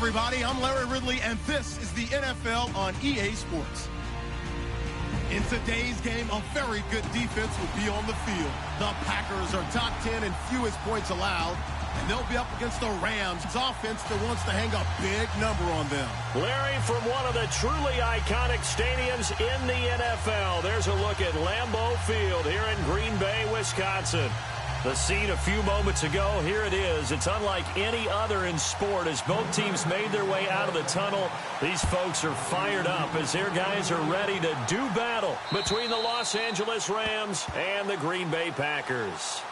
everybody, I'm Larry Ridley, and this is the NFL on EA Sports. In today's game, a very good defense will be on the field. The Packers are top 10 in fewest points allowed, and they'll be up against the Rams' offense that wants to hang a big number on them. Larry, from one of the truly iconic stadiums in the NFL, there's a look at Lambeau Field here in Green Bay, Wisconsin. The scene a few moments ago, here it is. It's unlike any other in sport as both teams made their way out of the tunnel. These folks are fired up as their guys are ready to do battle between the Los Angeles Rams and the Green Bay Packers.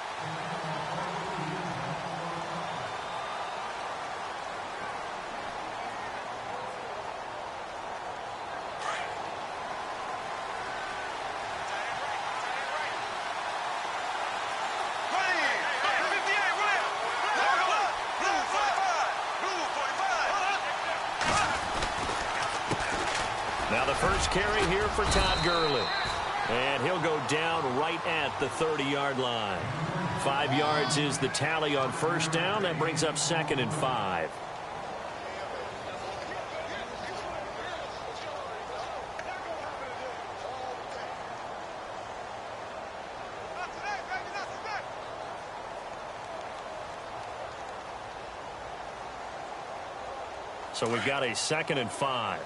Now the first carry here for Todd Gurley. And he'll go down right at the 30-yard line. 5 yards is the tally on first down. That brings up 2nd and 5. So we've got a 2nd and 5.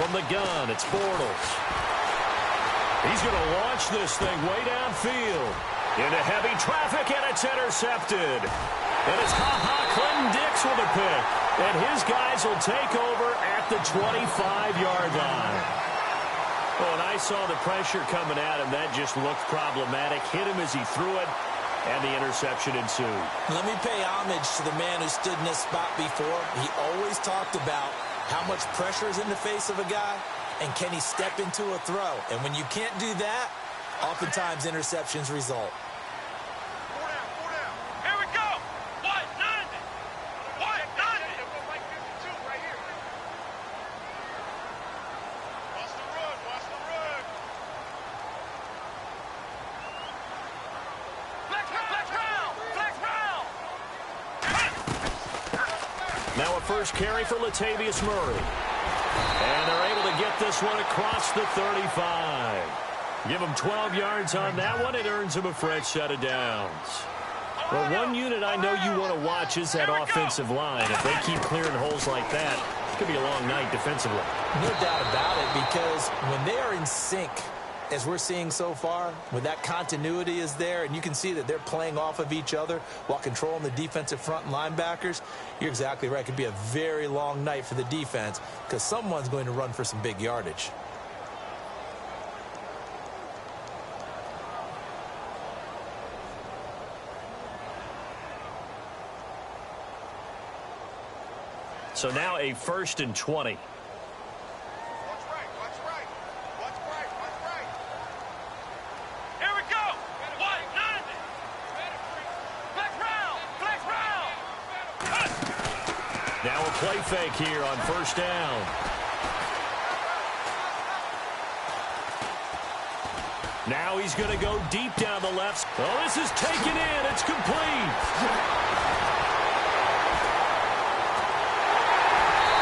From the gun, it's Bortles. He's going to launch this thing way downfield. Into heavy traffic, and it's intercepted. And it's Clinton-Dix with a pick. And his guys will take over at the 25-yard line. Oh, and I saw the pressure coming at him. That just looked problematic. Hit him as he threw it, and the interception ensued. Let me pay homage to the man who stood in this spot before. He always talked about how much pressure is in the face of a guy, and can he step into a throw? And when you can't do that, oftentimes interceptions result. Here we go. 190. 190. Right here. Watch the run. Watch the run. Flex round. Flex round. Now a first carry for Latavius Murray. And they're able to get this one across the 35. Give them 12 yards on that one. It earns them a fresh set of downs. Well, one unit I know you want to watch is that offensive line. If they keep clearing holes like that, it's going to be a long night defensively. No doubt about it, because when they are in sync, as we're seeing so far, when that continuity is there and you can see that they're playing off of each other while controlling the defensive front and linebackers, you're exactly right. It could be a very long night for the defense because someone's going to run for some big yardage. So now a 1st and 20. Now a play fake here on first down. Now he's going to go deep down the left. Oh, this is taken in. It's complete.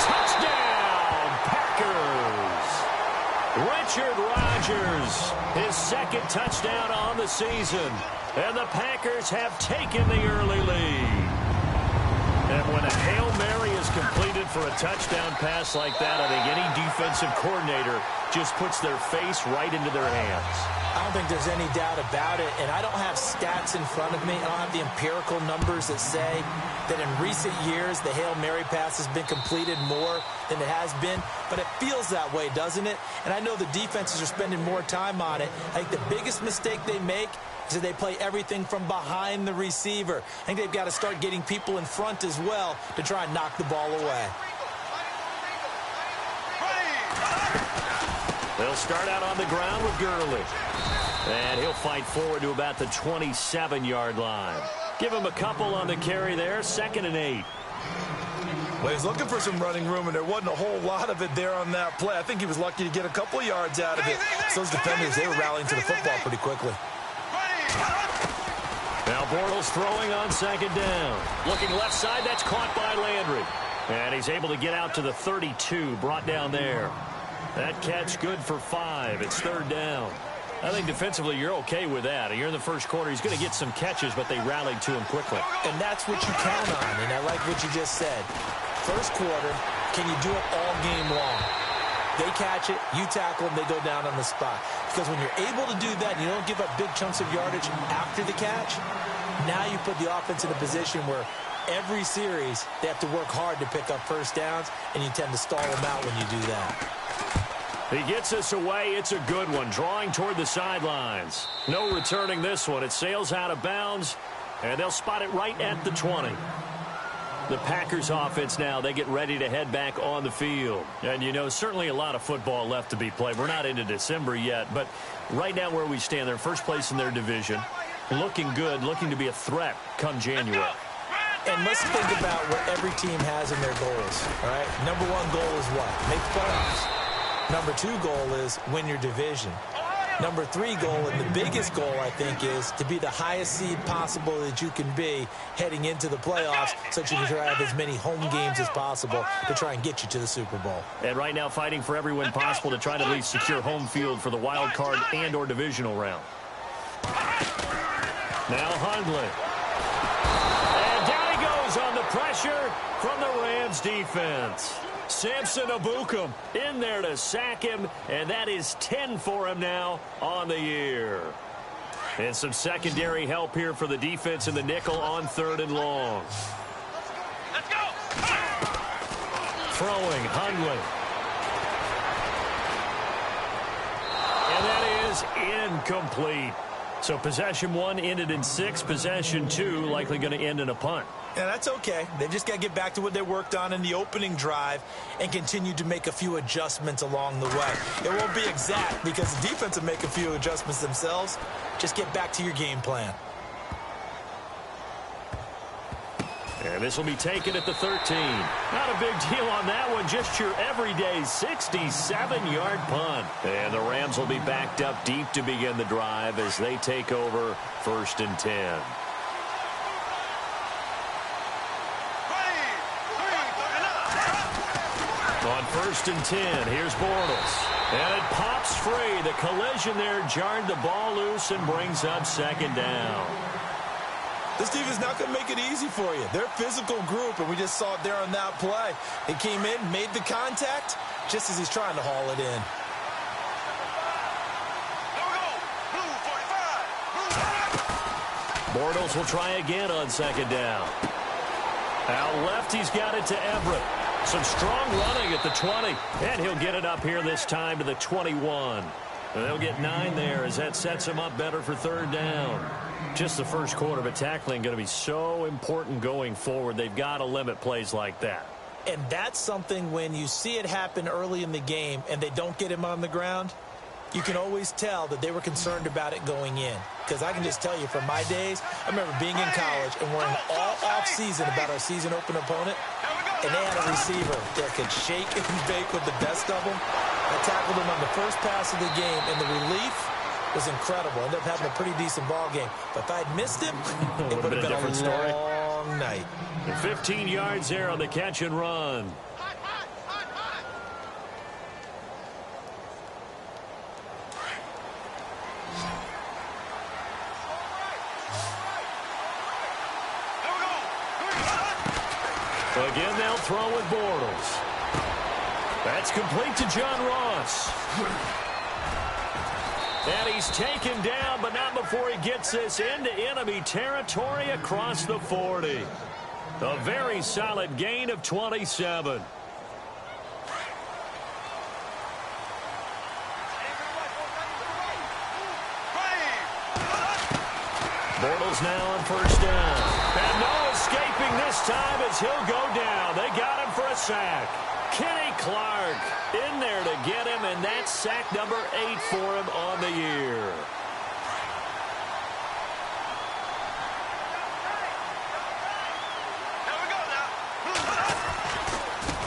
Touchdown, Packers. Richard Rodgers, his 2nd touchdown on the season. And the Packers have taken the early lead. And when a Hail Mary is completed for a touchdown pass like that, I think any defensive coordinator just puts their face right into their hands. I don't think there's any doubt about it, and I don't have stats in front of me. I don't have the empirical numbers that say that in recent years the Hail Mary pass has been completed more than it has been, but it feels that way, doesn't it? And I know the defenses are spending more time on it. I think the biggest mistake they make is that they play everything from behind the receiver. I think they've got to start getting people in front as well to try and knock the ball away. They'll start out on the ground with Gurley. And he'll fight forward to about the 27-yard line. Give him a couple on the carry there, 2nd and 8. Well, he's looking for some running room, and there wasn't a whole lot of it there on that play. I think he was lucky to get a couple of yards out of it. So those defenders, they were rallying to the football pretty quickly. Now Bortles throwing on second down. Looking left side, that's caught by Landry. And he's able to get out to the 32, brought down there. That catch good for 5. It's third down. I think defensively you're okay with that. You're in the first quarter. He's going to get some catches, but they rallied to him quickly. And that's what you count on, and I like what you just said. First quarter, can you do it all game long? They catch it, you tackle them, they go down on the spot. Because when you're able to do that and you don't give up big chunks of yardage after the catch, now you put the offense in a position where every series they have to work hard to pick up first downs, and you tend to stall them out when you do that. He gets us away. It's a good one. Drawing toward the sidelines. No returning this one. It sails out of bounds, and they'll spot it right at the 20. The Packers offense now, they get ready to head back on the field. And, you know, certainly a lot of football left to be played. We're not into December yet, but right now where we stand, they're first place in their division. Looking good, looking to be a threat come January. And let's think about what every team has in their goals, all right? Number one goal is what? Make the playoffs. Number 2 goal is win your division. Number 3 goal, and the biggest goal, I think, is to be the highest seed possible that you can be heading into the playoffs so that you can try to have as many home games as possible to try and get you to the Super Bowl. And right now fighting for every win possible to try to at least secure home field for the wild card and or divisional round. Now Hundley. And down he goes on the pressure from the Rams defense. Samson Abukum in there to sack him, and that is 10 for him now on the year. And some secondary help here for the defense in the nickel on 3rd and long. Let's go. Throwing, Hundley. And that is incomplete. So possession 1 ended in 6. Possession 2 likely going to end in a punt. Yeah, that's okay. They've just got to get back to what they worked on in the opening drive and continue to make a few adjustments along the way. It won't be exact because the defense will make a few adjustments themselves. Just get back to your game plan. And this will be taken at the 13. Not a big deal on that one. Just your everyday 67-yard punt. And the Rams will be backed up deep to begin the drive as they take over 1st and 10. On 1st and 10, here's Bortles. And it pops free. The collision there jarred the ball loose and brings up 2nd down. This team is not going to make it easy for you. They're a physical group, and we just saw it there on that play. He came in, made the contact, just as he's trying to haul it in. Bortles will try again on 2nd down. Out left, he's got it to Everett. Some strong running at the 20, and he'll get it up here this time to the 21. And they'll get 9 there as that sets him up better for 3rd down. Just the first quarter, but tackling going to be so important going forward. They've got to limit plays like that. And that's something when you see it happen early in the game and they don't get him on the ground, you can always tell that they were concerned about it going in. Because I can just tell you from my days, I remember being in college and worrying all off-season about our season opener opponent, and they had a receiver that could shake and bake with the best of them. I tackled him on the first pass of the game, and the relief was incredible. Ended up having a pretty decent ball game. But if I'd missed him, it would have been a different story. Long night. 15 yards there on the catch and run. Again, they'll throw with Bortles. That's complete to John Ross. And he's taken down, but not before he gets this into enemy territory across the 40. A very solid gain of 27. Bortles now on 1st down. And no escaping this time as he'll go down. They got him for a sack. Kenny Clark in there to get him, and that's sack number 8 for him on the year.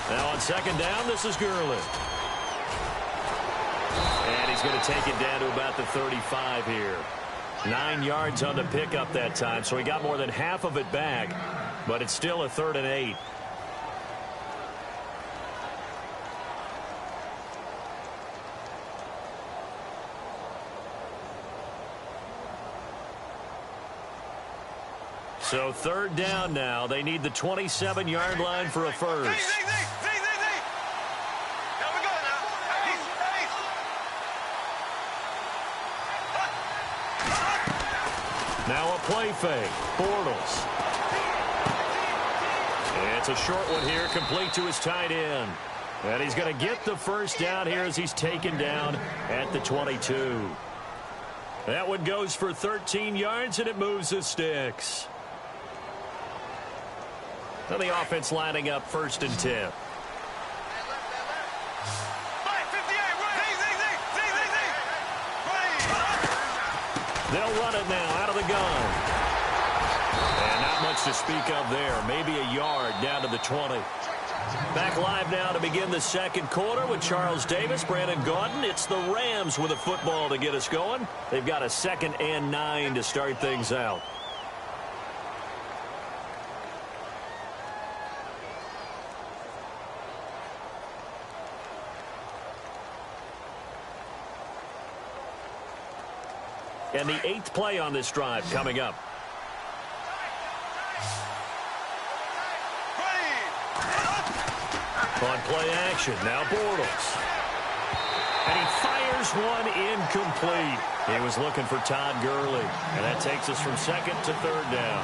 Now on 2nd down, this is Gurley. And he's going to take it down to about the 35 here. 9 yards on the pickup that time, so he got more than half of it back, but it's still a 3rd and 8. So 3rd down now. They need the 27-yard line for a first. Here we go now. Now a play fake. Bortles. It's a short one here, complete to his tight end. And he's going to get the first down here as he's taken down at the 22. That one goes for 13 yards, and it moves the sticks. So the offense lining up 1st and 10. They'll run it now out of the gun. And not much to speak of there. Maybe a yard down to the 20. Back live now to begin the 2nd quarter with Charles Davis, Brandon Gaudin. It's the Rams with a football to get us going. They've got a 2nd and 9 to start things out. And the 8th play on this drive coming up. On play action, now Bortles. And he fires one incomplete. He was looking for Todd Gurley. And that takes us from 2nd to 3rd down.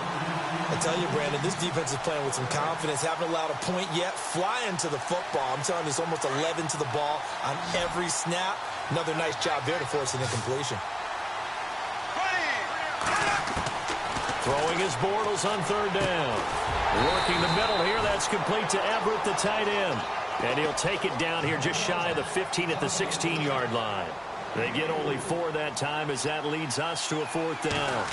I tell you, Brandon, this defense is playing with some confidence. Haven't allowed a point yet. Flying to the football. I'm telling you, it's almost 11 to the ball on every snap. Another nice job there to force an incompletion. Throwing his Bortles on 3rd down. Working the middle here. That's complete to Everett, the tight end. And he'll take it down here just shy of the 15 at the 16-yard line. They get only 4 that time as that leads us to a 4th down.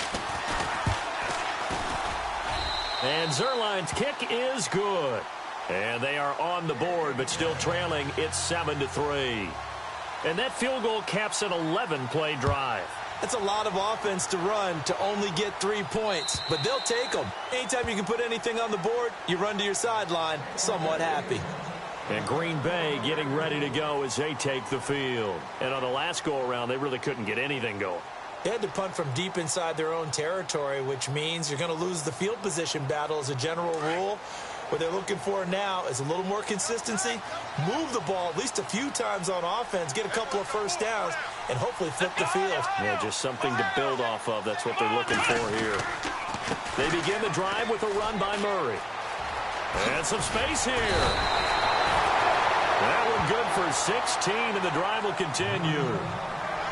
And Zerline's kick is good. And they are on the board, but still trailing. It's 7-3. And that field goal caps an 11-play drive. That's a lot of offense to run to only get 3 points, but they'll take them. Anytime you can put anything on the board, you run to your sideline, somewhat happy. And Green Bay getting ready to go as they take the field. And on the last go-around, they really couldn't get anything going. They had to punt from deep inside their own territory, which means you're going to lose the field position battle as a general rule. What they're looking for now is a little more consistency, move the ball at least a few times on offense, get a couple of first downs, and hopefully flip the field. Yeah, just something to build off of. That's what they're looking for here. They begin the drive with a run by Murray. And some space here. That one good for 16, and the drive will continue.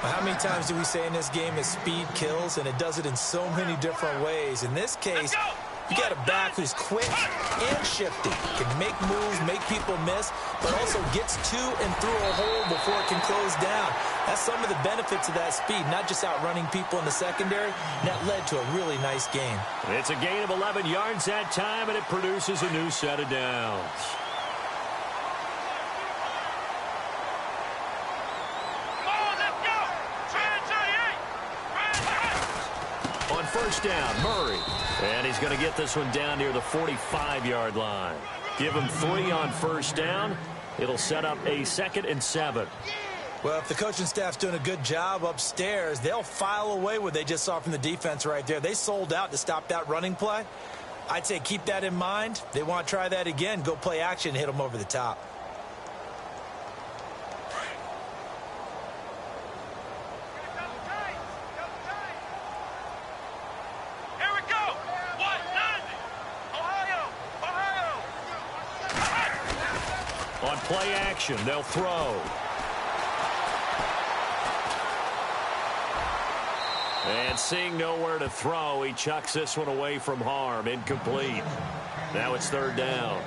How many times do we say in this game that speed kills, and it does it in so many different ways? In this case, you got a back who's quick and shifty, can make moves, make people miss, but also gets to and through a hole before it can close down. That's some of the benefits of that speed, not just outrunning people in the secondary. That led to a really nice game. It's a gain of 11 yards that time, and it produces a new set of downs. On 1st down, Murray. And he's going to get this one down near the 45-yard line. Give him 3 on 1st down. It'll set up a 2nd and 7. Well, if the coaching staff's doing a good job upstairs, they'll file away what they just saw from the defense right there. They sold out to stop that running play. I'd say keep that in mind. They want to try that again. Go play action and hit them over the top. On play action, they'll throw. And seeing nowhere to throw, he chucks this one away from harm. Incomplete. Now it's 3rd down.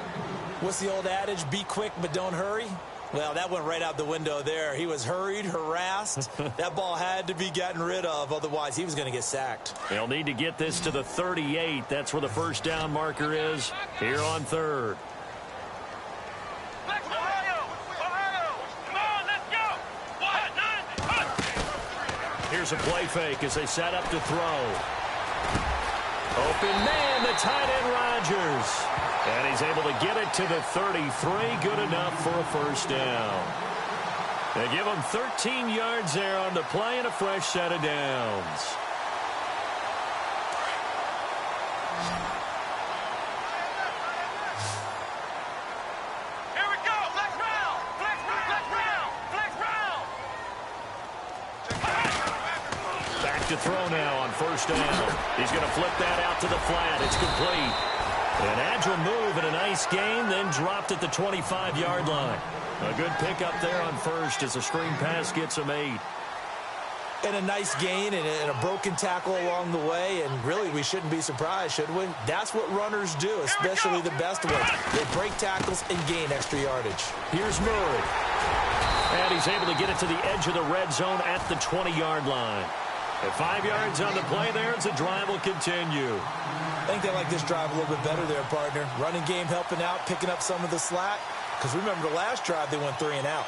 What's the old adage? Be quick, but don't hurry. Well, that went right out the window there. He was hurried, harassed. That ball had to be gotten rid of. Otherwise, he was going to get sacked. They'll need to get this to the 38. That's where the 1st down marker is here on 3rd. Here's a play fake as they set up to throw. Open man, the tight end Rodgers. And he's able to get it to the 33. Good enough for a first down. They give him 13 yards there on the play and a fresh set of downs. Here we go. Flex round. Flex round. Flex round. Flex round. Back to throw now on first down. He's going to flip that out to the flat. It's complete. An agile move and a nice gain, then dropped at the 25-yard line. A good pickup there on first as a screen pass gets him 8. And a nice gain and a broken tackle along the way, and really we shouldn't be surprised, should we? That's what runners do, especially the best ones. They break tackles and gain extra yardage. Here's Murray. And he's able to get it to the edge of the red zone at the 20-yard line. At 5 yards on the play there as the drive will continue. I think they like this drive a little bit better there, partner. Running game helping out, picking up some of the slack. Because remember, the last drive, they went 3 and out.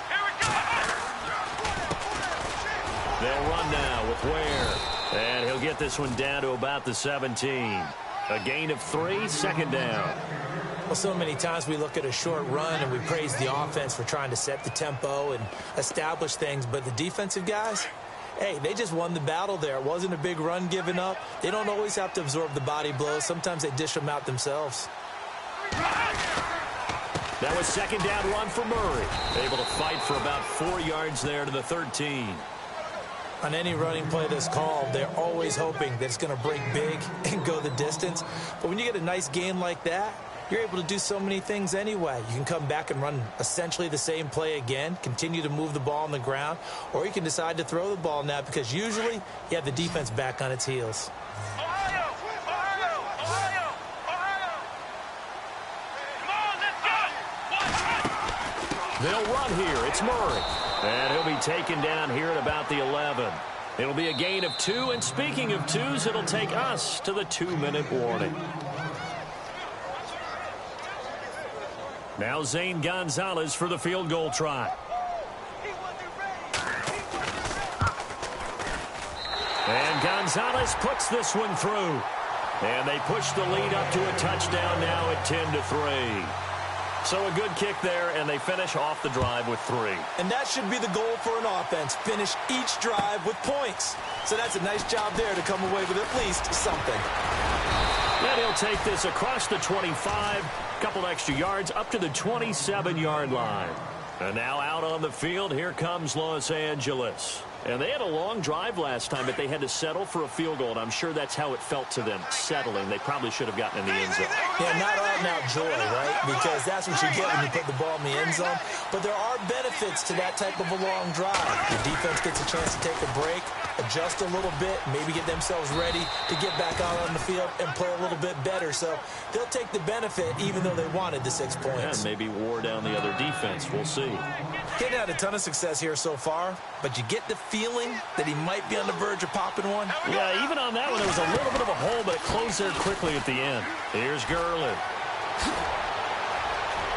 Here we go. They'll run now with Ware. And he'll get this one down to about the 17. A gain of 3, second down. Well, so many times we look at a short run and we praise the offense for trying to set the tempo and establish things, but the defensive guys, hey, they just won the battle there. It wasn't a big run given up. They don't always have to absorb the body blows. Sometimes they dish them out themselves. That was second down run for Murray. Able to fight for about 4 yards there to the 13. On any running play that's called, they're always hoping that it's going to break big and go the distance. But when you get a nice gain like that, you're able to do so many things anyway. You can come back and run essentially the same play again, continue to move the ball on the ground, or you can decide to throw the ball now because usually you have the defense back on its heels. Ohio! Ohio! Ohio! Ohio! Come on, let's go! They'll run here. It's Murray. And he'll be taken down here at about the 11. It'll be a gain of 2. And speaking of 2s, it'll take us to the 2-minute warning. Now Zane Gonzalez for the field goal try. And Gonzalez puts this one through. And they push the lead up to a touchdown now at 10-3. So a good kick there, and they finish off the drive with 3. And that should be the goal for an offense. Finish each drive with points. So that's a nice job there to come away with at least something. And he'll take this across the 25, couple extra yards up to the 27-yard line. And now out on the field, here comes Los Angeles. And they had a long drive last time, but they had to settle for a field goal, and I'm sure that's how it felt to them, settling. They probably should have gotten in the end zone. Yeah, not out-and-out joy, right? Because that's what you get when you put the ball in the end zone. But there are benefits to that type of a long drive. The defense gets a chance to take a break, adjust a little bit, maybe get themselves ready to get back out on the field and play a little bit better. So they'll take the benefit even though they wanted the 6 points. And maybe wore down the other defense. We'll see. Kid had a ton of success here so far, but you get the feeling that he might be on the verge of popping one. Yeah, even on that one, there was a little bit of a hole, but it closed there quickly at the end. Here's Gurley.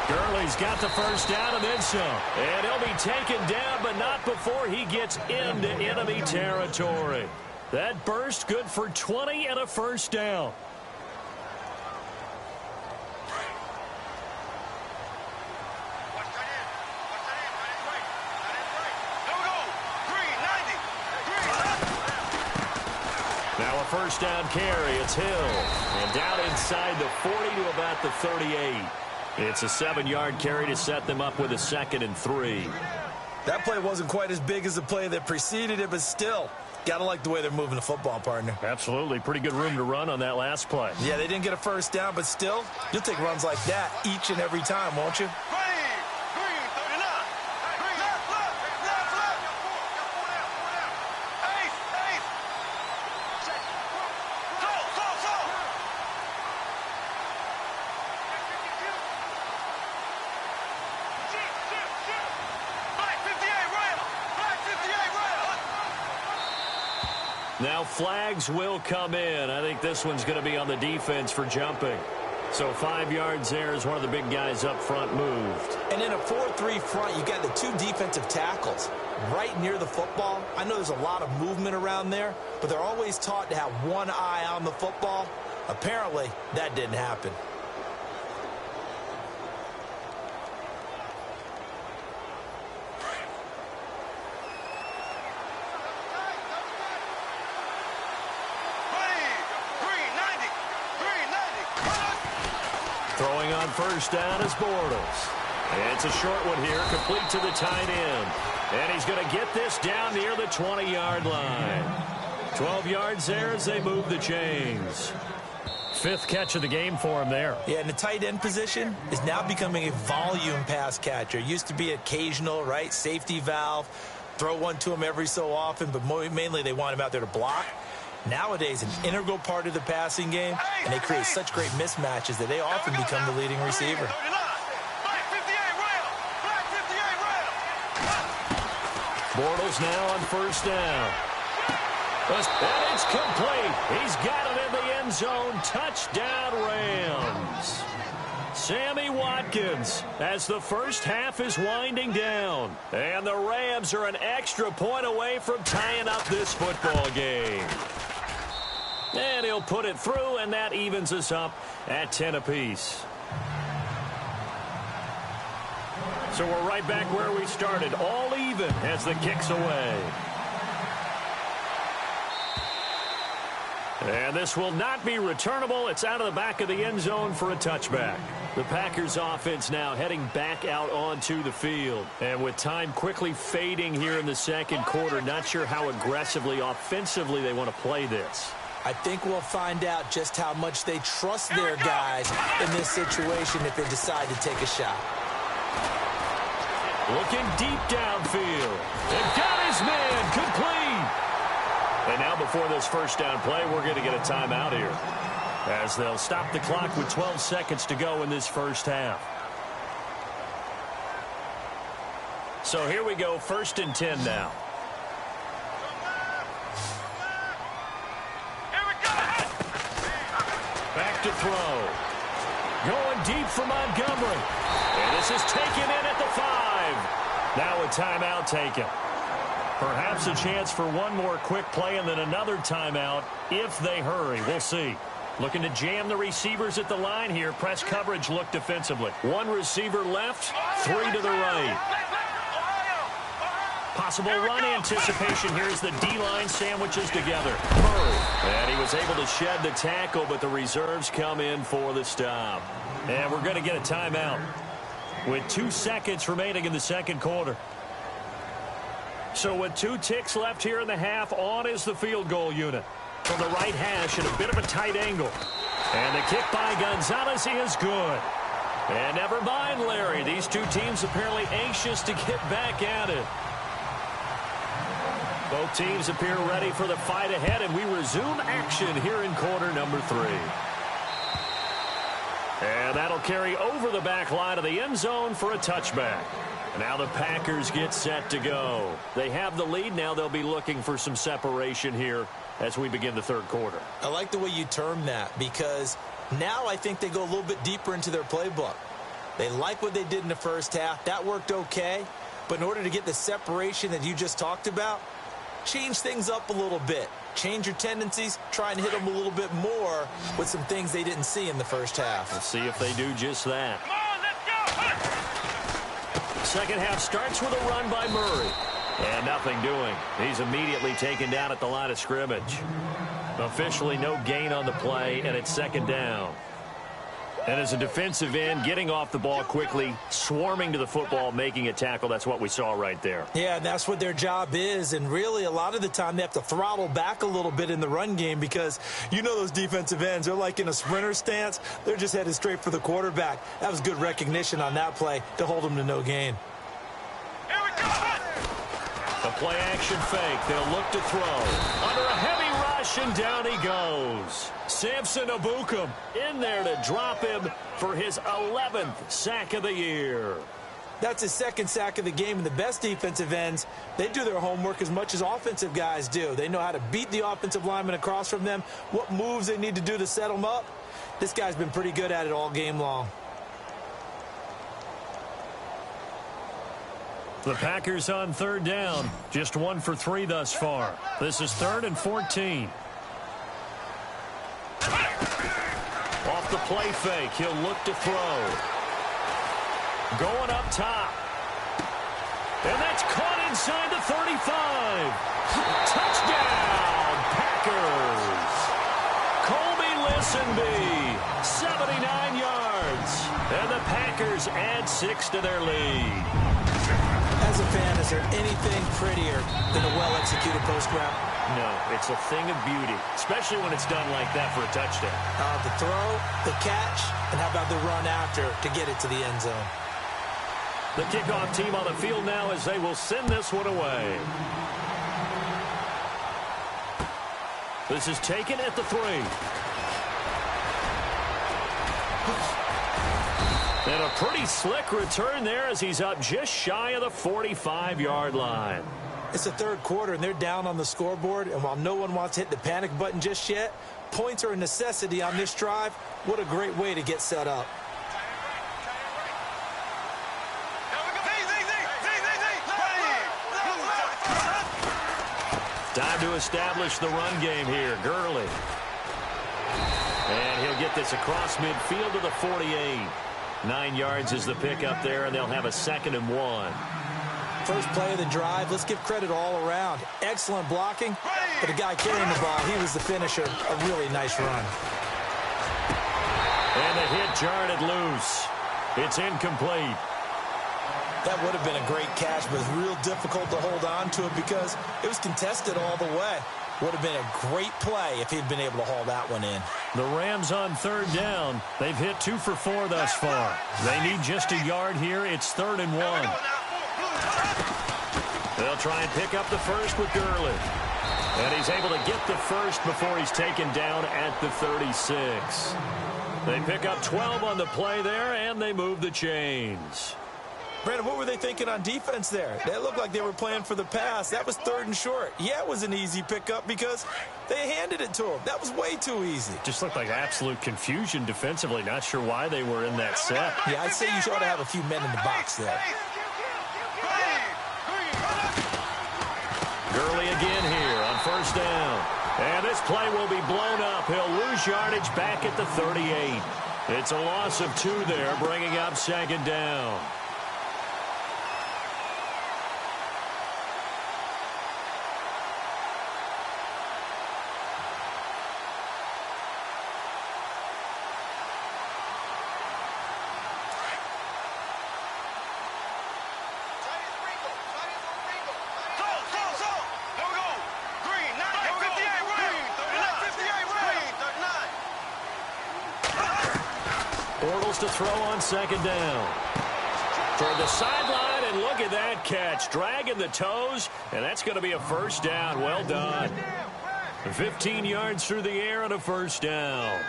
Gurley's got the first down and then some. And he'll be taken down, but not before he gets into enemy territory. That burst good for 20 and a first down. Now a first down carry. It's Hill. And down inside the 40 to about the 38. It's a 7-yard carry to set them up with a 2nd and 3. That play wasn't quite as big as the play that preceded it, but still, got to like the way they're moving the football, partner. Absolutely. Pretty good room to run on that last play. Yeah, they didn't get a first down, but still, you'll take runs like that each and every time, won't you? Now flags will come in. I think this one's going to be on the defense for jumping. So 5 yards there as one of the big guys up front moved. And in a 4-3 front, you got the 2 defensive tackles right near the football. I know there's a lot of movement around there, but they're always taught to have one eye on the football. Apparently, that didn't happen. Throwing on first down is Bortles. It's a short one here, complete to the tight end. And he's going to get this down near the 20-yard line. 12 yards there as they move the chains. 5th catch of the game for him there. Yeah, and the tight end position is now becoming a volume pass catcher. It used to be occasional, right? Safety valve, throw one to him every so often, but mainly they want him out there to block. Nowadays, an integral part of the passing game, and they create such great mismatches that they often become the leading receiver. Bortles now on first down. And it's complete. He's got it in the end zone. Touchdown, Rams. Sammy Watkins as the first half is winding down. And the Rams are an extra point away from tying up this football game. And he'll put it through, and that evens us up at 10 apiece. So we're right back where we started, all even as the kick's away. And this will not be returnable. It's out of the back of the end zone for a touchback. The Packers offense now heading back out onto the field. And with time quickly fading here in the second quarter, not sure how aggressively, offensively they want to play this. I think we'll find out just how much they trust their guys in this situation if they decide to take a shot. Looking deep downfield. They've got his man complete. And now before this first down play, we're going to get a timeout here, as they'll stop the clock with 12 seconds to go in this first half. So here we go, 1st and 10 now. Back to throw. Going deep for Montgomery. And this is taken in at the 5. Now a timeout taken. Perhaps a chance for one more quick play and then another timeout if they hurry. We'll see. Looking to jam the receivers at the line here. Press coverage look defensively. 1 receiver left, 3 to the right. Possible run anticipation here as the D-line sandwiches together. Murray. And he was able to shed the tackle, but the reserves come in for the stop. And we're going to get a timeout with 2 seconds remaining in the second quarter. So with 2 ticks left here in the half, on is the field goal unit. From the right hash at a bit of a tight angle. And the kick by Gonzalez is good. And never mind, Larry. These 2 teams apparently anxious to get back at it. Both teams appear ready for the fight ahead, and we resume action here in quarter number 3. And that'll carry over the back line of the end zone for a touchback. Now the Packers get set to go. They have the lead. Now they'll be looking for some separation here as we begin the third quarter. I like the way you term that, because now I think they go a little bit deeper into their playbook. They like what they did in the first half. That worked okay. But in order to get the separation that you just talked about, change things up a little bit. Change your tendencies. Try and hit them a little bit more with some things they didn't see in the first half. Let's see if they do just that. Come on, let's go. Second half starts with a run by Murray. And nothing doing. He's immediately taken down at the line of scrimmage. Officially no gain on the play, and it's second down. And as a defensive end, getting off the ball quickly, swarming to the football, making a tackle, that's what we saw right there. Yeah, and that's what their job is. And really, a lot of the time, they have to throttle back a little bit in the run game because you know those defensive ends, they're like in a sprinter stance. They're just headed straight for the quarterback. That was good recognition on that play to hold them to no gain. Here we go. The play action fake. They'll look to throw. Under a heavy rush, and down he goes. Samson Abukum in there to drop him for his 11th sack of the year. That's his second sack of the game, and the best defensive ends, they do their homework as much as offensive guys do. They know how to beat the offensive lineman across from them, what moves they need to do to set them up. This guy's been pretty good at it all game long. The Packers on third down, just 1 for 3 thus far. This is 3rd and 14. Off the play fake, he'll look to throw. Going up top. And that's caught inside the 35. Touchdown, Packers. Colby Listenbee, 79 yards. And the Packers add 6 to their lead. As a fan, is there anything prettier than a well-executed post route? No, it's a thing of beauty, especially when it's done like that for a touchdown. The throw, the catch, and how about the run after to get it to the end zone? The kickoff team on the field now as they will send this one away. This is taken at the 3. And a pretty slick return there as he's up just shy of the 45-yard line. It's the third quarter, and they're down on the scoreboard. And while no one wants to hit the panic button just yet, points are a necessity on this drive. What a great way to get set up. Time to establish the run game here. Gurley. And he'll get this across midfield to the 48. 9 yards is the pickup there, and they'll have a 2nd and 1. First play of the drive, let's give credit all around. Excellent blocking, but the guy carrying the ball, he was the finisher. A really nice run. And the hit jarred it loose. It's incomplete. That would have been a great catch, but it's real difficult to hold on to it because it was contested all the way. Would have been a great play if he'd been able to haul that one in. The Rams on third down. They've hit 2 for 4 thus far. They need just a yard here. It's 3rd and 1. They'll try and pick up the first with Gurley. And he's able to get the first before he's taken down at the 36. They pick up 12 on the play there, and they move the chains. Brandon, what were they thinking on defense there? They looked like they were playing for the pass. That was 3rd and short. Yeah, it was an easy pickup because they handed it to him. That was way too easy. Just looked like absolute confusion defensively. Not sure why they were in that set. Yeah, I'd say you ought to have a few men in the box there. Gurley again here on first down. And this play will be blown up. He'll lose yardage back at the 38. It's a loss of 2 there, bringing up 2nd down. To throw on 2nd down. Toward the sideline, and look at that catch. Dragging the toes, and that's going to be a first down. Well done. 15 yards through the air and a first down.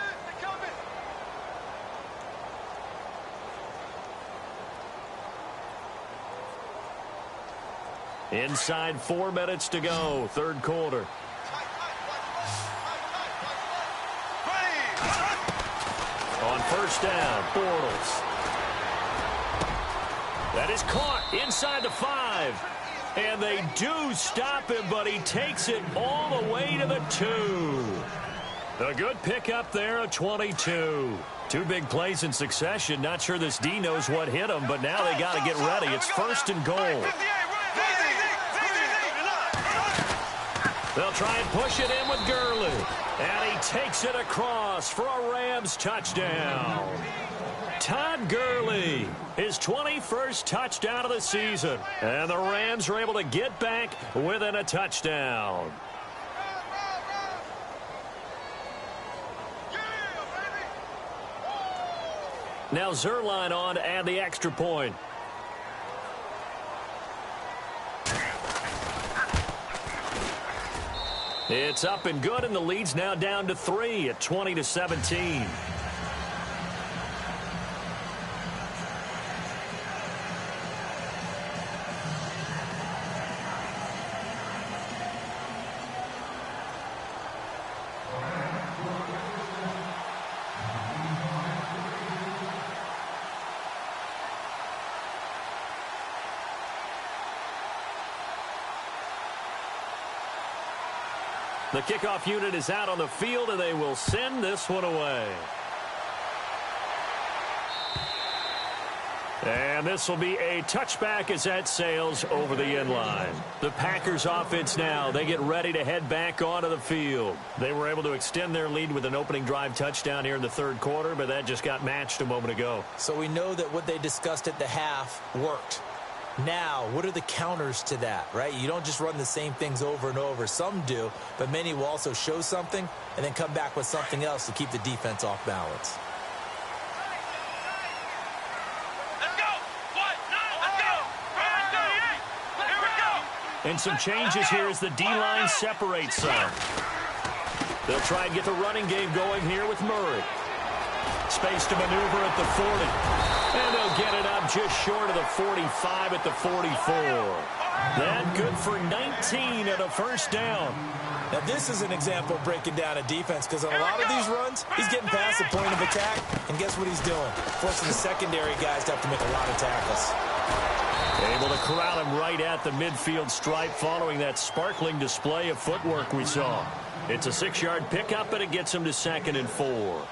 Inside 4 minutes to go, third quarter. On first down, Bortles. That is caught inside the 5. And they do stop him, but he takes it all the way to the 2. A good pickup there, a 22. 2 big plays in succession. Not sure this D knows what hit him, but now they got to get ready. It's 1st and goal. They'll try and push it in with Gurley. And he takes it across for a Rams touchdown. Todd Gurley, his 21st touchdown of the season. And the Rams are able to get back within a touchdown. Now Zerline on to add the extra point. It's up and good, and the lead's now down to 3 at 20-17. The kickoff unit is out on the field, and they will send this one away. And this will be a touchback as that sails over the end line. The Packers offense now, they get ready to head back onto the field. They were able to extend their lead with an opening drive touchdown here in the third quarter, but that just got matched a moment ago. So we know that what they discussed at the half worked. Now, what are the counters to that, right? You don't just run the same things over and over. Some do, but many will also show something and then come back with something else to keep the defense off balance. And some changes here as the D-line separates some. They'll try and get the running game going here with Murray. Space to maneuver at the 40. And they'll get it up just short of the 45 at the 44. That good for 19 at a first down. Now, this is an example of breaking down a defense because on a lot of these runs, he's getting past the point of attack, and guess what he's doing? Forcing the secondary guys to have to make a lot of tackles. Able to corral him right at the midfield stripe following that sparkling display of footwork we saw. It's a 6-yard pickup, and it gets him to 2nd and 4.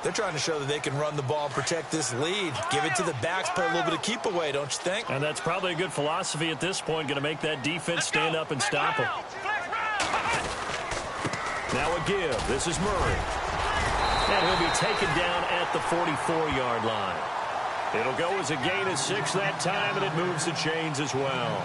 They're trying to show that they can run the ball and protect this lead. Give it to the backs, play a little bit of keep away, don't you think? And that's probably a good philosophy at this point, going to make that defense stand up and stop him. Now a give. This is Murray. And he'll be taken down at the 44-yard line. It'll go as a gain of 6 that time, and it moves the chains as well.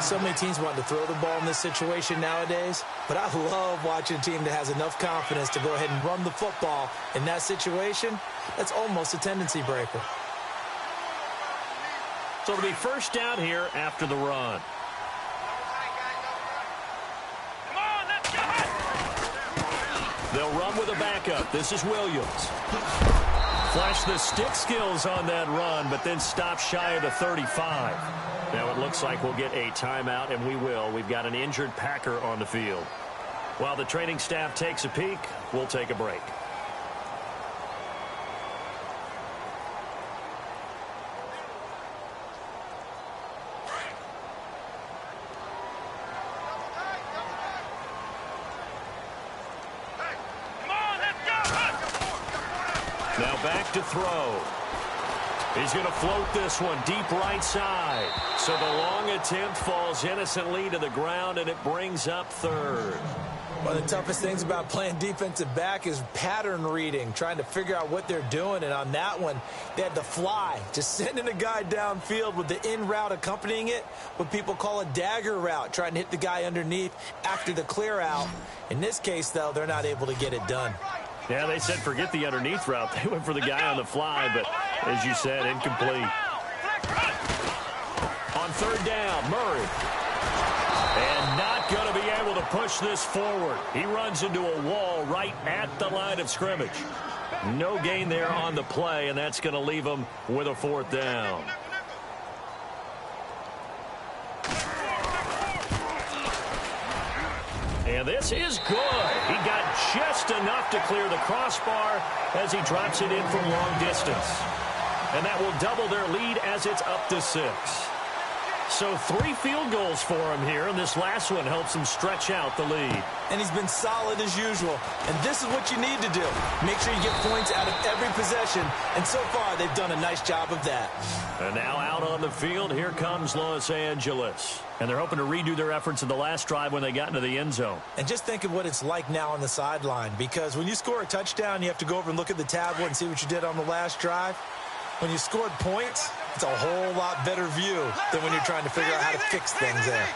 So many teams want to throw the ball in this situation nowadays, but I love watching a team that has enough confidence to go ahead and run the football in that situation. That's almost a tendency breaker. So it'll be first down here after the run. They'll run with a backup. This is Williams. Flash the stick skills on that run, but then stop shy of the 35. Now it looks like we'll get a timeout, and we will. We've got an injured Packer on the field. While the training staff takes a peek, we'll take a break. Now back to throw. He's going to float this one deep right side. So the long attempt falls innocently to the ground, and it brings up 3rd. One of the toughest things about playing defensive back is pattern reading, trying to figure out what they're doing. And on that one, they had to fly, just sending a guy downfield with the in route accompanying it, what people call a dagger route, trying to hit the guy underneath after the clear out. In this case, though, they're not able to get it done. Yeah, they said forget the underneath route. They went for the guy on the fly, but as you said, incomplete. On 3rd down, Murray. And not going to be able to push this forward. He runs into a wall right at the line of scrimmage. No gain there on the play, and that's going to leave him with a 4th down. And this is good. He got just enough to clear the crossbar as he drops it in from long distance. And that will double their lead as it's up to 6. So 3 field goals for him here, and this last one helps him stretch out the lead. And he's been solid as usual. And this is what you need to do. Make sure you get points out of every possession. And so far, they've done a nice job of that. And now out on the field, here comes Los Angeles. And they're hoping to redo their efforts in the last drive when they got into the end zone. And just think of what it's like now on the sideline. Because when you score a touchdown, you have to go over and look at the tablet and see what you did on the last drive. When you scored points, it's a whole lot better view than when you're trying to figure out how to fix things there.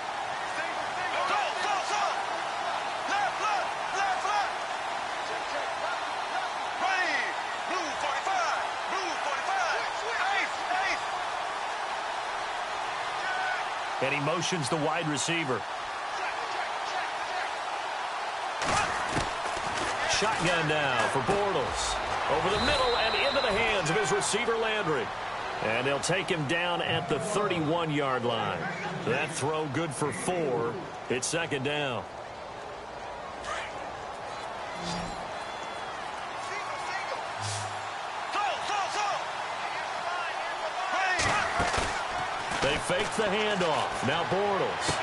And he motions the wide receiver. Shotgun now for Bortles. Over the middle and into the hands of his receiver, Landry. And they'll take him down at the 31-yard line. That throw good for 4. It's 2nd down. They fake the handoff. Now Bortles.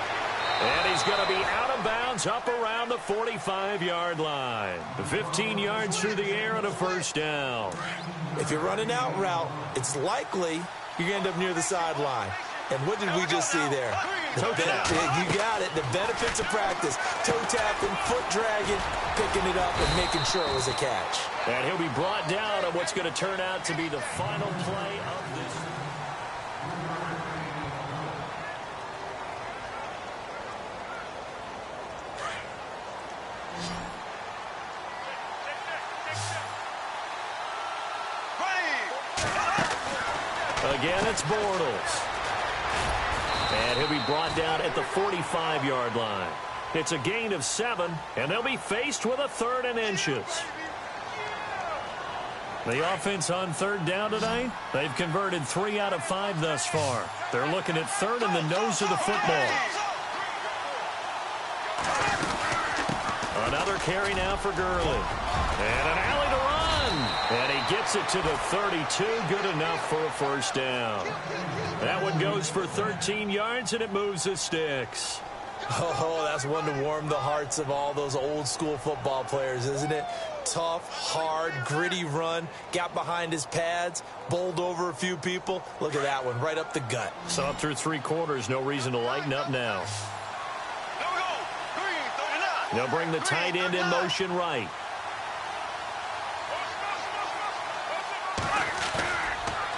And he's going to be out of bounds up around the 45-yard line. 15 yards through the air and a first down. If you're running out route, it's likely you're going to end up near the sideline. And what did we just see there? Toe tap. You got it. The benefits of practice. Toe tapping, foot dragging, picking it up, and making sure it was a catch. And he'll be brought down on what's going to turn out to be the final play of this. Again, it's Bortles. And he'll be brought down at the 45-yard line. It's a gain of 7, and they'll be faced with a 3rd and inches. The offense on 3rd down tonight, they've converted 3 out of 5 thus far. They're looking at 3rd in the nose of the football. Another carry now for Gurley. And an alley to run. And he gets it to the 32. Good enough for a first down. That one goes for 13 yards, and it moves the sticks. Oh, that's one to warm the hearts of all those old-school football players, isn't it? Tough, hard, gritty run. Got behind his pads, bowled over a few people. Look at that one, right up the gut. So up through 3 quarters, no reason to lighten up now. They'll bring the tight end in motion right.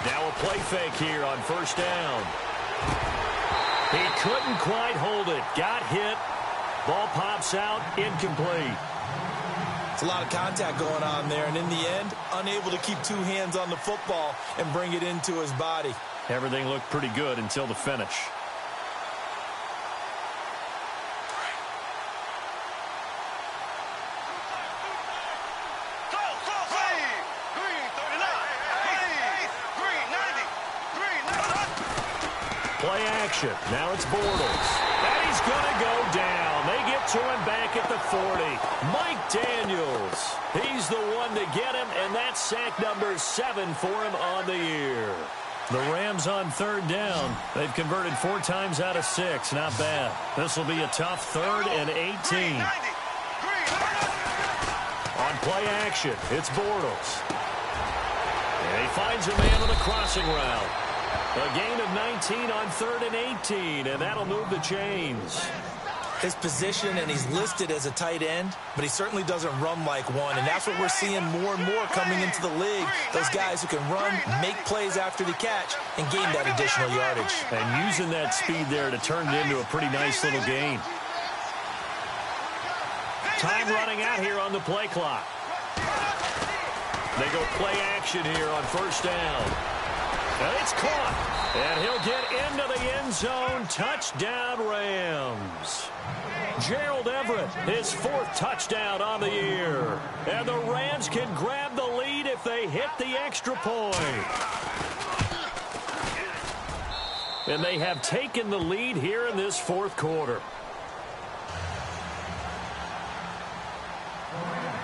Now a play fake here on first down. He couldn't quite hold it. Got hit. Ball pops out. Incomplete. It's a lot of contact going on there, and in the end, unable to keep 2 hands on the football and bring it into his body. Everything looked pretty good until the finish. Play action. Now it's Bortles. And he's going to go down. They get to him back at the 40. Mike Daniels. He's the one to get him, and that's sack number 7 for him on the year. The Rams on 3rd down. They've converted 4 times out of 6. Not bad. This will be a tough 3rd and 18. On play action, it's Bortles. And he finds a man on a crossing route. A gain of 19 on 3rd and 18, and that'll move the chains. His position, and he's listed as a tight end, but he certainly doesn't run like one, and that's what we're seeing more and more coming into the league. Those guys who can run, make plays after the catch, and gain that additional yardage. And using that speed there to turn it into a pretty nice little gain. Time running out here on the play clock. They go play action here on first down. And it's caught. And he'll get into the end zone. Touchdown, Rams. Gerald Everett, his 4th touchdown on the year. And the Rams can grab the lead if they hit the extra point. And they have taken the lead here in this 4th quarter.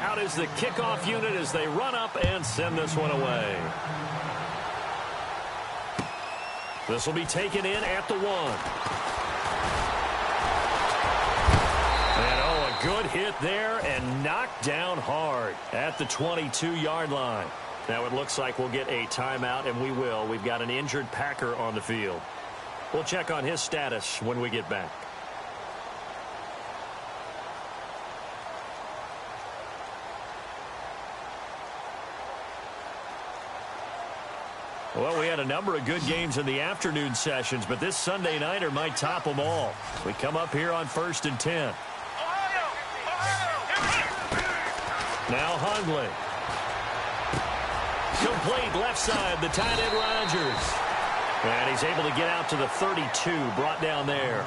Out is the kickoff unit as they run up and send this one away. This will be taken in at the 1. And oh, a good hit there and knocked down hard at the 22-yard line. Now it looks like we'll get a timeout, and we will. We've got an injured Packer on the field. We'll check on his status when we get back. Well, we had a number of good games in the afternoon sessions, but this Sunday nighter might top them all. We come up here on 1st and 10. Now Hundley. Complete left side, the tight end Rodgers. And he's able to get out to the 32, brought down there.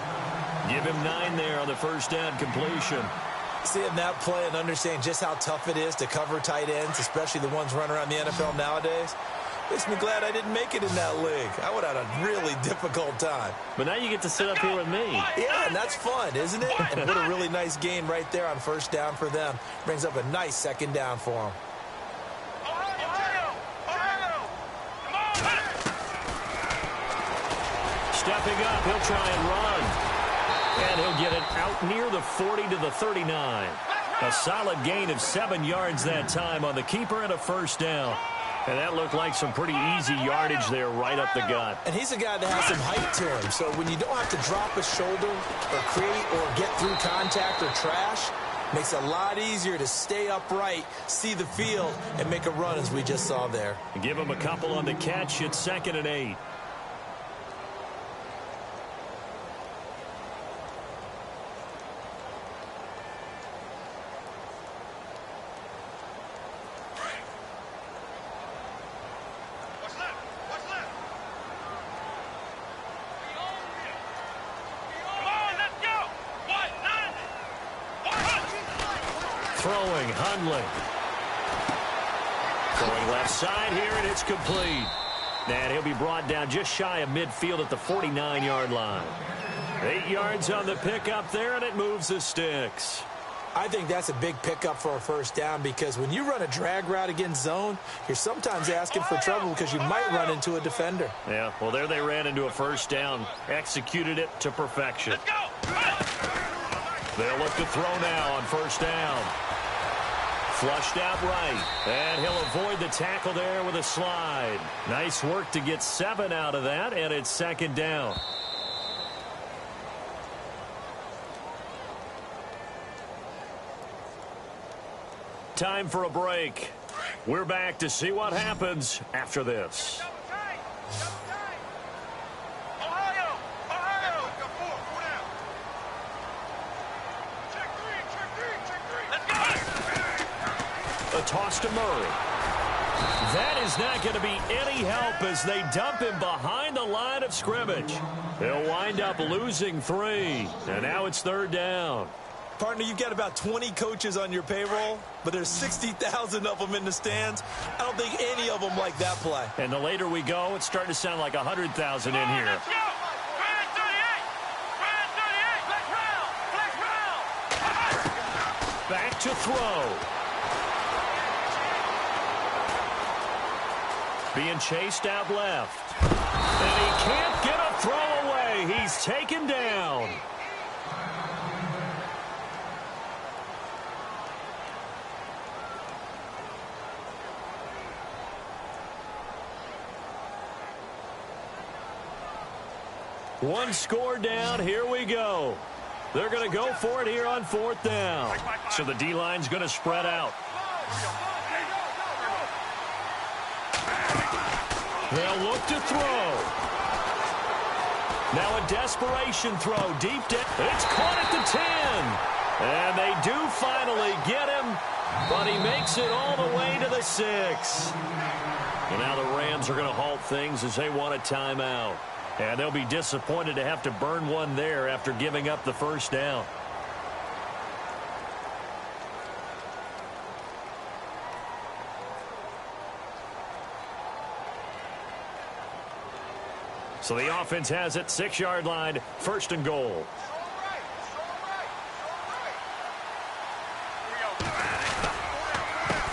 Give him 9 there on the first down completion. Seeing that play and understanding just how tough it is to cover tight ends, especially the ones running around the NFL nowadays, makes me glad I didn't make it in that league. I would have had a really difficult time. But now you get to sit up here with me. Yeah, and that's fun, isn't it? And what a really nice gain right there on first down for them. Brings up a nice 2nd down for them. Stepping up, he'll try and run. And he'll get it out near the 40 to the 39. A solid gain of 7 yards that time on the keeper and a first down. And that looked like some pretty easy yardage there right up the gut. And he's a guy that has some height to him. So when you don't have to drop a shoulder or create or get through contact or trash, makes it a lot easier to stay upright, see the field, and make a run as we just saw there. Give him a couple on the catch. It's 2nd and 8. Throwing, Hundley. Throwing left side here, and it's complete. And he'll be brought down just shy of midfield at the 49-yard line. 8 yards on the pickup there, and it moves the sticks. I think that's a big pickup for a first down because when you run a drag route against zone, you're sometimes asking for trouble because you might run into a defender. Yeah, well, there they ran into a first down. Executed it to perfection. They'll look to throw now on first down. Flushed out right, and he'll avoid the tackle there with a slide. Nice work to get 7 out of that, and it's 2nd down. Time for a break. We're back to see what happens after this. A toss to Murray. That is not going to be any help as they dump him behind the line of scrimmage. They'll wind up losing 3, and now it's 3rd down. Partner, you've got about 20 coaches on your payroll, but there's 60,000 of them in the stands. I don't think any of them like that play. And the later we go, it's starting to sound like 100,000 in here. Back to throw. Being chased out left. And he can't get a throw away. He's taken down. One score down. Here we go. They're going to go for it here on 4th down. So the D-line's going to spread out. They'll look to throw. Now a desperation throw deep down. It's caught at the 10. And they do finally get him, but he makes it all the way to the 6. And now the Rams are going to halt things as they want a timeout. And they'll be disappointed to have to burn one there after giving up the first down. So the offense has it, 6-yard line, 1st and goal.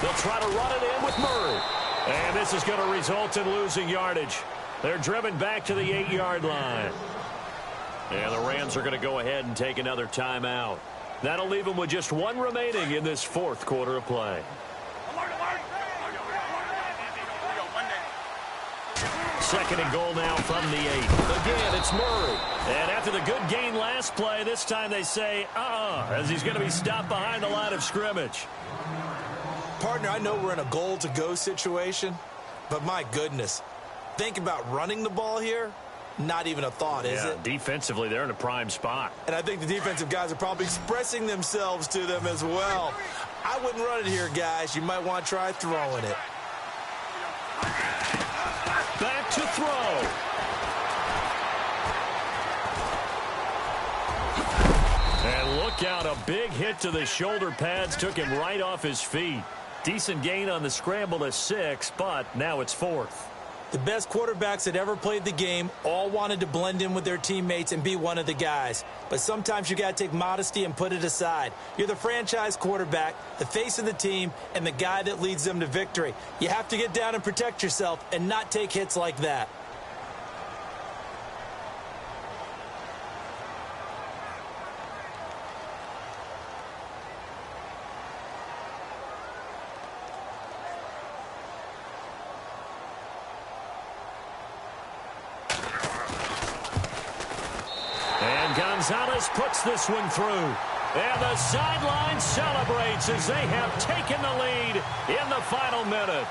They'll try to run it in with Murray. And this is going to result in losing yardage. They're driven back to the 8-yard line. And the Rams are going to go ahead and take another timeout. That'll leave them with just 1 remaining in this 4th quarter of play. 2nd and goal now from the 8. Again, it's Murray. And after the good gain last play, this time they say, as he's going to be stopped behind the line of scrimmage. Partner, I know we're in a goal-to-go situation, but my goodness, think about running the ball here. Not even a thought, is it? Defensively, they're in a prime spot. And I think the defensive guys are probably expressing themselves to them as well. I wouldn't run it here, guys. You might want to try throwing it. Back to throw. And look out, a big hit to the shoulder pads took him right off his feet. Decent gain on the scramble to 6, but now it's 4th. The best quarterbacks that ever played the game all wanted to blend in with their teammates and be one of the guys. But sometimes you got to take modesty and put it aside. You're the franchise quarterback, the face of the team, and the guy that leads them to victory. You have to get down and protect yourself and not take hits like that. Gonzalez puts this one through. And the sideline celebrates as they have taken the lead in the final minute.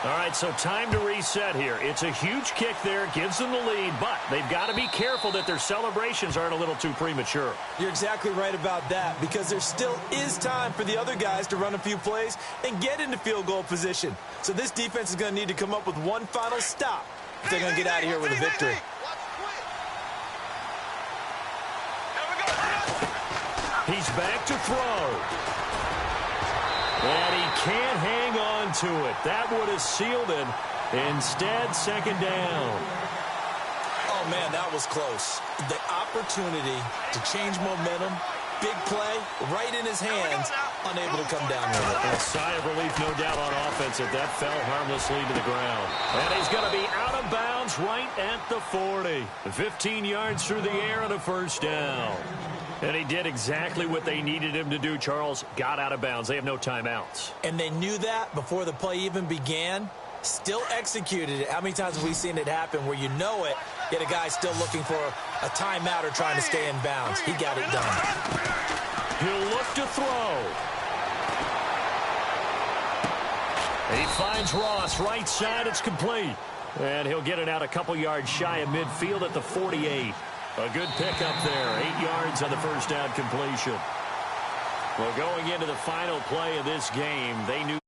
All right, so time to reset here. It's a huge kick there, gives them the lead, but they've got to be careful that their celebrations aren't a little too premature. You're exactly right about that, because there still is time for the other guys to run a few plays and get into field goal position. So this defense is going to need to come up with one final stop if they're going to get out of here with a victory. He's back to throw. And he can't hang on to it. That would have sealed it. Instead, second down. Oh, man, that was close. The opportunity to change momentum, big play, right in his hands, unable to come down with it. A sigh of relief, no doubt, on offense if that fell harmlessly to the ground. And he's going to be out of bounds right at the 40. 15 yards through the air and a first down. And he did exactly what they needed him to do, Charles. Got out of bounds. They have no timeouts. And they knew that before the play even began. Still executed it. How many times have we seen it happen where you know it, yet a guy's still looking for a timeout or trying to stay in bounds? He got it done. He'll look to throw. He finds Ross right side. It's complete. And he'll get it out a couple yards shy of midfield at the 48. A good pickup there. 8 yards on the first down completion. Well, going into the final play of this game, they knew